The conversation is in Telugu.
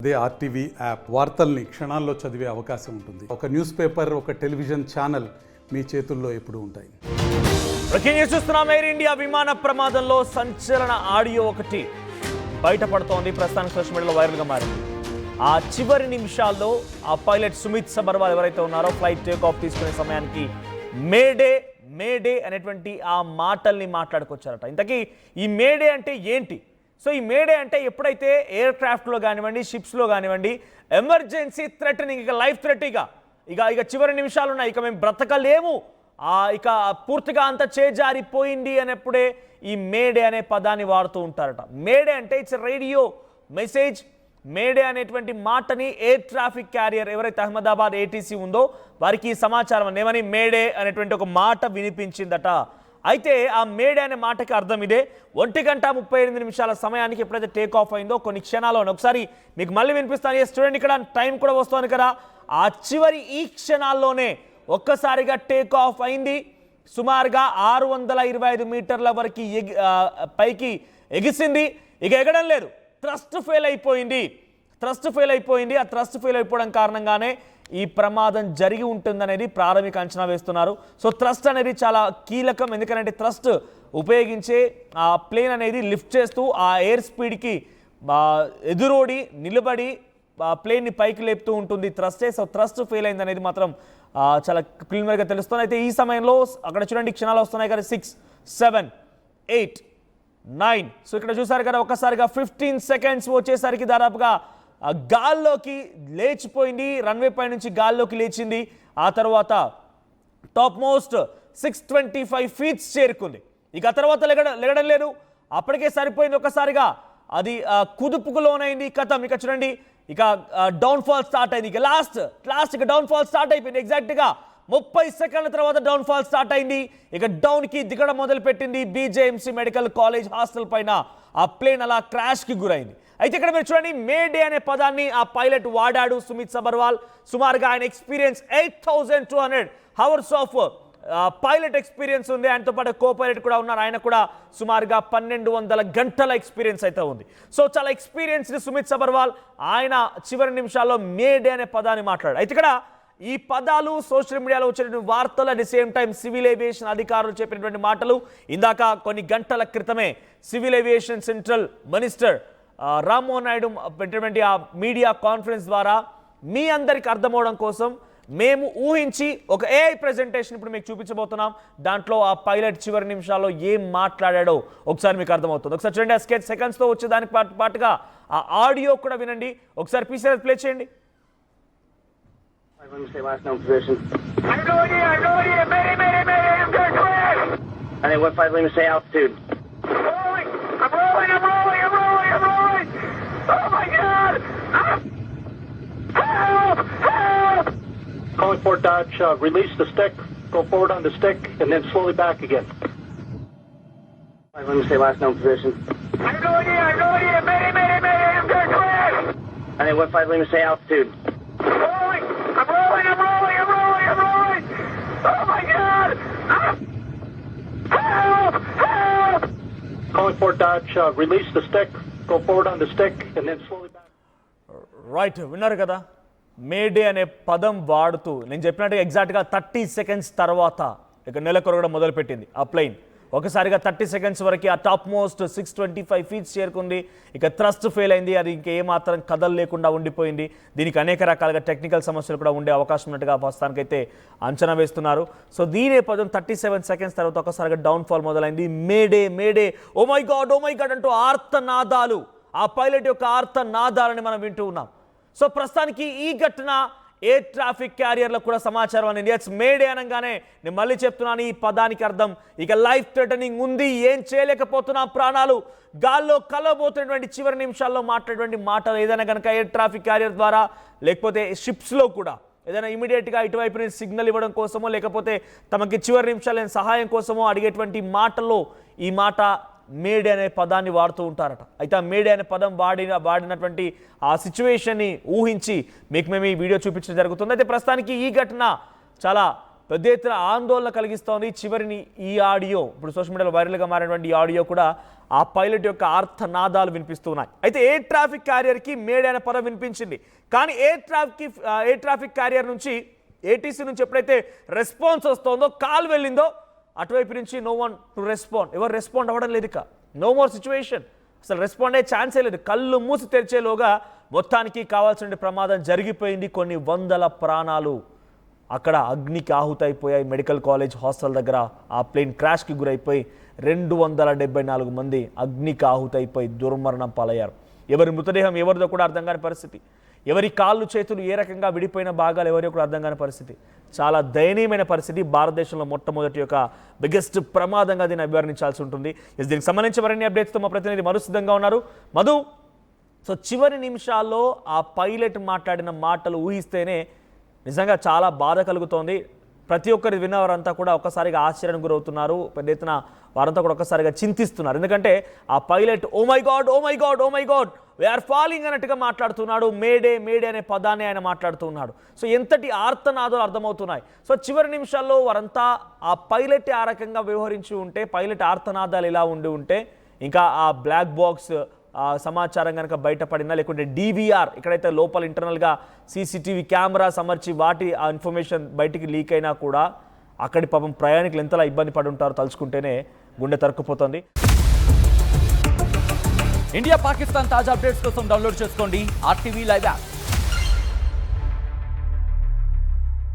అదే ఆర్టీవీ యాప్ వార్తల్ని క్షణాల్లో చదివే అవకాశం ఉంటుంది. ఒక న్యూస్ పేపర్, ఒక టెలివిజన్ ఛానల్ మీ చేతుల్లో ఎప్పుడూ ఉంటాయి. చూస్తున్నాం. ఎయిర్ ఇండియా విమాన ప్రమాదంలో సంచలన ఆడియో ఒకటి బయటపడుతోంది. ప్రస్తుతానికి సోషల్ మీడియాలో వైరల్గా మారింది. ఆ చివరి నిమిషాల్లో ఆ పైలట్ సుమిత్ సబర్వాల్ ఎవరైతే ఉన్నారో ఫ్లైట్ టేక్ ఆఫ్ తీసుకునే సమయానికి మేడే మేడే అనేటువంటి ఆ మాటల్ని మాట్లాడుకొచ్చారట. ఇంతకీ ఈ మేడే అంటే ఏంటి? సో ఈ మేడే అంటే ఎప్పుడైతే ఎయిర్ క్రాఫ్ట్లో కానివ్వండి, షిప్స్లో కానివ్వండి, ఎమర్జెన్సీ థ్రెటనింగ్, ఇక లైఫ్ థ్రెట్, ఇక చివరి నిమిషాలు ఉన్నాయి, ఇక మేము బ్రతకలేము, ఇక పూర్తిగా అంతా చేజారిపోయింది అనేప్పుడే ఈ మేడే అనే పదాన్ని వాడుతూ ఉంటారట. మేడే అంటే ఇట్స్ రేడియో మెసేజ్. మేడే అనేటువంటి మాటని ఎయిర్ ట్రాఫిక్ క్యారియర్ ఎవరైతే అహ్మదాబాద్ ఏటీసీ ఉందో వారికి ఈ సమాచారం ఏమని మేడే అనేటువంటి ఒక మాట వినిపించిందట. అయితే ఆ మేడే అనే మాటకి అర్థం ఇదే. 1:38 సమయానికి ఎప్పుడైతే టేక్ ఆఫ్ అయిందో కొన్ని క్షణాల్లో ఒకసారి మీకు మళ్ళీ వినిపిస్తాను. స్టూడెంట్ ఇక్కడ టైం కూడా వస్తుంది కదా. ఆ చివరి ఈ క్షణాల్లోనే ఒక్కసారిగా టేక్ ఆఫ్ అయింది. సుమారుగా 625 మీటర్ల వరకు పైకి ఎగిసింది. ఇక ఎగడం లేదు, థ్రస్ట్ ఫెయిల్ అయిపోయింది. ఆ థ్రస్ట్ ఫెయిల్ అయిపోవడం కారణంగానే ఈ ప్రమాదం జరిగి ఉంటుందనేది ప్రాథమిక అంచనా వేస్తున్నారు. సో థ్రస్ట్ అనేది చాలా కీలకం, ఎందుకంటే థ్రస్ట్ ఉపయోగించే ఆ ప్లేన్ అనేది లిఫ్ట్ చేస్తూ ఆ ఎయిర్ స్పీడ్కి ఎదురోడి నిలబడి ప్లేన్ని పైకి లేపుతూ ఉంటుంది థ్రస్టే. సో థ్రస్ట్ ఫెయిల్ అయింది అనేది మాత్రం చాలా క్లియర్గా తెలుస్తుంది. అయితే ఈ సమయంలో అక్కడ చూడండి క్షణాలు వస్తున్నాయి కదా, 6, 7, 8, 9. సో ఇక్కడ చూసారు కదా, ఒక్కసారిగా 15 సెకండ్స్ వచ్చేసరికి దాదాపుగా గాల్లోకి లేచిపోయింది. రన్వే పై నుంచి గాల్లోకి లేచింది. ఆ తర్వాత టాప్ మోస్ట్ 625 ఫీట్స్ చేరుకుంది. ఇక ఆ తర్వాత లెగడం లేదు, అప్పటికే సరిపోయింది. ఒక్కసారిగా అది కుదుపుకు లోనైంది. కథం ఇక చూడండి, ఇక డౌన్ ఫాల్ స్టార్ట్ అయింది. ఇక లాస్ట్ ఇక డౌన్ ఫాల్ స్టార్ట్ అయిపోయింది. ఎగ్జాక్ట్గా 30 సెకండ్ల తర్వాత డౌన్ ఫాల్ స్టార్ట్ అయింది. ఇక డౌన్కి దిగడం మొదలుపెట్టింది. బీజేఎంసీ మెడికల్ కాలేజ్ హాస్టల్ పైన ఆ ప్లేన్ అలా క్రాష్కి గురైంది. అయితే ఇక్కడ మీరు చూడండి, మేడే అనే పదాన్ని ఆ పైలట్ వాడాడు సుమిత్ సబర్వాల్. సుమారుగా ఆయన experience 8200 hours of pilot experience ఉంది. ఆయనతో పాటు కో పైలట్ కూడా ఉన్నారు, ఆయన కూడా సుమారుగా 1200 గంటల ఎక్స్పీరియన్స్ అయితే ఉంది. సో చాలా ఎక్స్పీరియన్స్డ్ సుమిత్ సబర్వాల్. ఆయన చివరి నిమిషాల్లో మేడే అనే పదాన్ని మాట్లాడారు. అయితే ఇక్కడ ఈ పదాలు సోషల్ మీడియాలో వచ్చినటువంటి వార్తలు, at the same time civil aviation అధికారులు చెప్పినటువంటి మాటలు. ఇందాక కొన్ని గంటల క్రితమే civil aviation central minister Rammohan Naidu పెట్టినటువంటి ఆ మీడియా కాన్ఫరెన్స్ ద్వారా మీ అందరికి అర్థమవడం కోసం మేము ఊహించి ఒక ఏఐ ప్రెజెంటేషన్ ఇప్పుడు మీకు చూపించబోతున్నాం. దాంట్లో ఆ పైలట్ చివరి నిమిషాల్లో ఏం మాట్లాడాడో ఒకసారి మీకు అర్థమవుతుంది. ఒకసారి చూడండి, ఆ స్కెచ్ సెకండ్స్తో వచ్చే దానికి పాటుగా ఆ ఆడియో కూడా వినండి. ఒకసారి పీసీఆర్ ప్లే చేయండి. Let me say last known position. I'm going in. Mayday. I'm going to crash. And then what flight, let me say altitude. I'm rolling. Oh my God. Help. Calling Fort Dodge, release the stick, go forward on the stick, and then slowly back again. Let me say last known position. I'm going in. Mayday. I'm going to crash. And then what flight, let me say altitude. I'm rolling. Oh my God! Help! Calling Fort Dodge, release the stick, go forward on the stick, and then slowly back. Right, విన్నారు కదా, మేడే అనే పదం వాడుతూ నేను చెప్పినట్టుగా ఎగ్జాక్ట్గా 30 సెకండ్స్ తర్వాత ఇక నెలకొరగడం మొదలుపెట్టింది ఆ ప్లేన్. ఒకసారిగా 30 సెకండ్స్ వరకు ఆ టాప్ మోస్ట్ 625 ఫీట్స్ చేరుకుంది. ఇక థ్రస్ట్ ఫెయిల్ అయింది, అది ఇంకా ఏమాత్రం కదలు లేకుండా ఉండిపోయింది. దీనికి అనేక రకాలుగా టెక్నికల్ సమస్యలు కూడా ఉండే అవకాశం ఉన్నట్టుగా ప్రస్తుతానికైతే అంచనా వేస్తున్నారు. సో దీని నేపథ్యం 37 సెకండ్స్ తర్వాత ఒకసారిగా డౌన్ ఫాల్ మొదలైంది. మేడే ఓ మై గాడ్ అంటూ ఆర్తనాదాలు, ఆ పైలట్ యొక్క ఆర్తనాదాలని మనం వింటూ ఉన్నాం. సో ప్రస్తుతానికి ఈ ఘటన ఎయిర్ ట్రాఫిక్ క్యారియర్లకు కూడా సమాచారం అనేది. ఇట్స్ మేడే అనగానే నేను మళ్ళీ చెప్తున్నాను, ఈ పదానికి అర్థం ఇక లైఫ్ థ్రెటనింగ్ ఉంది, ఏం చేయలేకపోతున్నా, ప్రాణాలు గాల్లో కలవబోతున్నటువంటి చివరి నిమిషాల్లో మాట్లాడేటువంటి మాటలు ఏదైనా కనుక ఎయిర్ ట్రాఫిక్ క్యారియర్ ద్వారా లేకపోతే షిప్స్లో కూడా ఏదైనా ఇమీడియట్గా ఇటువైపు నుంచి సిగ్నల్ ఇవ్వడం కోసమో లేకపోతే తమకి చివరి నిమిషాలైన సహాయం కోసమో అడిగేటువంటి మాటల్లో ఈ మాట మేడే అనే పదాన్ని వాడుతూ ఉంటారట. అయితే ఆ మేడే అనే పదం వాడినటువంటి ఆ సిచ్యువేషన్ని ఊహించి మీకు మేము ఈ వీడియో చూపించడం జరుగుతుంది. అయితే ప్రస్తుతానికి ఈ ఘటన చాలా పెద్ద ఎత్తున ఆందోళన కలిగిస్తోంది. చివరిని ఈ ఆడియో, ఇప్పుడు సోషల్ మీడియాలో వైరల్గా మారినటువంటి ఈ ఆడియో కూడా ఆ పైలట్ యొక్క ఆర్తనాదాలు వినిపిస్తున్నాయి. అయితే ఎయిర్ ట్రాఫిక్ క్యారియర్కి మేడే అనే పదం వినిపించింది. కానీ ఎయిర్ ట్రాఫిక్ క్యారియర్ నుంచి ఏటీసీ నుంచి ఎప్పుడైతే రెస్పాన్స్ వస్తుందో, కాల్ వెళ్ళిందో, అటువైపు నుంచి నో వన్ టు రెస్పాండ్, ఎవరు రెస్పాండ్ అవ్వడం లేదు. ఇక నో మోర్ సిచ్యువేషన్, అసలు రెస్పాండ్ అయ్యే ఛాన్సే లేదు. కళ్ళు మూసి తెరిచేలోగా మొత్తానికి కావాల్సిన ప్రమాదం జరిగిపోయింది. కొన్ని వందల ప్రాణాలు అక్కడ అగ్నికి ఆహుతైపోయాయి. మెడికల్ కాలేజ్ హాస్టల్ దగ్గర ఆ ప్లేన్ క్రాష్కి గురైపోయి 274 మంది అగ్నికి ఆహుతైపోయి దుర్మరణం పాలయ్యారు. ఎవరి మృతదేహం ఎవరిదో కూడా అర్థం కాని పరిస్థితి, ఎవరి కాళ్ళు చేతులు ఏ రకంగా విడిపోయిన భాగాలు ఎవరిలో కూడా అర్థం కాని పరిస్థితి. చాలా దయనీయమైన పరిస్థితి. భారతదేశంలో మొట్టమొదటి యొక్క బిగ్గెస్ట్ ప్రమాదంగా దీన్ని అభివర్ణించాల్సి ఉంటుంది. దీనికి సంబంధించి మరిన్ని అప్డేట్స్తో మా ప్రతినిధి మధు సిద్ధంగా ఉన్నారు. మధు, సో చివరి నిమిషాల్లో ఆ పైలట్ మాట్లాడిన మాటలు ఊహిస్తేనే నిజంగా చాలా బాధ కలుగుతోంది. ప్రతి ఒక్కరి విన్నవారంతా కూడా ఒక్కసారిగా ఆశ్చర్యానికి గురవుతున్నారు. పెద్ద ఎత్తున వారంతా కూడా ఒక్కసారిగా చింతిస్తున్నారు. ఎందుకంటే ఆ pilot oh my God, oh my God, oh my God, we are falling అన్నట్టుగా మాట్లాడుతున్నాడు. మేడే మేడే అనే పదాన్ని ఆయన మాట్లాడుతున్నాడు. సో ఎంతటి ఆర్తనాదాలు అర్థమవుతున్నాయి. సో చివరి నిమిషాల్లో వారంతా ఆ పైలట్ ఆ రకంగా వ్యవహరించి ఉంటే, పైలట్ ఆర్తనాదాలు ఇలా ఉండి ఉంటే, ఇంకా ఆ బ్లాక్ బాక్స్ సమాచారం కనుక బయటపడినా, లేకుంటే DVR ఎక్కడైతే లోపల ఇంటర్నల్గా CCTV కెమెరాస్ అమర్చి వాటి ఆ ఇన్ఫర్మేషన్ బయటికి లీక్ అయినా కూడా అక్కడి పాపం ప్రయాణికులు ఎంతలా ఇబ్బంది పడి ఉంటారో తలుచుకుంటేనే గుండె తరుక్కుపోతుంది. ఇండియా పాకిస్తాన్ తాజా అప్డేట్స్ కోసం డౌన్లోడ్ చేసుకోండి RTV లైవ్ యాప్.